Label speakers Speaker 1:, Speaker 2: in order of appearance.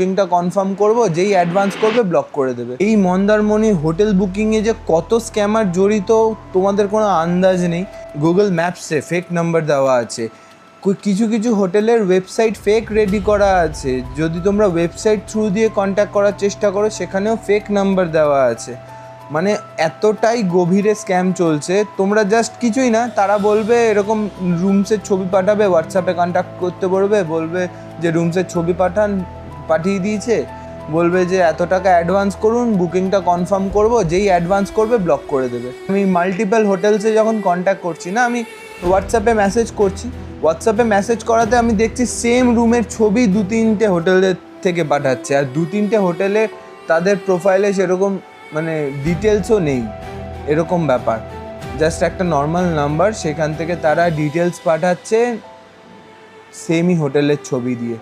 Speaker 1: বুকিংটা কনফার্ম করব, যেই অ্যাডভান্স করবে ব্লক করে দেবে। এই মন্দারমণি হোটেল বুকিংয়ে যে কত স্ক্যামার জড়িত তোমাদের কোনো আন্দাজ নেই। গুগল ম্যাপসে ফেক নাম্বার দেওয়া আছে, কিছু কিছু হোটেলের ওয়েবসাইট ফেক রেডি করা আছে, যদি তোমরা ওয়েবসাইট থ্রু দিয়ে কন্ট্যাক্ট করার চেষ্টা করো সেখানেও ফেক নাম্বার দেওয়া আছে। মানে এতটাই গভীরে স্ক্যাম চলছে। তোমরা জাস্ট কিছুই না, তারা বলবে এরকম রুমসের ছবি পাঠাবে, হোয়াটসঅ্যাপে কন্ট্যাক্ট করতে বলবে যে রুমসের ছবি পাঠিয়ে দিয়েছে, বলবে যে এত টাকা অ্যাডভান্স করুন, বুকিংটা কনফার্ম করব, যেই অ্যাডভান্স করবে ব্লক করে দেবে। আমি মাল্টিপল হোটেলসে যখন কন্ট্যাক্ট করছি না, আমি হোয়াটসঅ্যাপে মেসেজ করাতে আমি দেখছি সেম রুমের ছবি 2-3টে হোটেলের থেকে পাঠাচ্ছে, আর 2-3টে হোটেলে তাদের প্রোফাইলে সেরকম মানে ডিটেলসও নেই, এরকম ব্যাপার। জাস্ট একটা নর্মাল নাম্বার, সেখান থেকে তারা ডিটেলস পাঠাচ্ছে সেমই হোটেলের ছবি দিয়ে।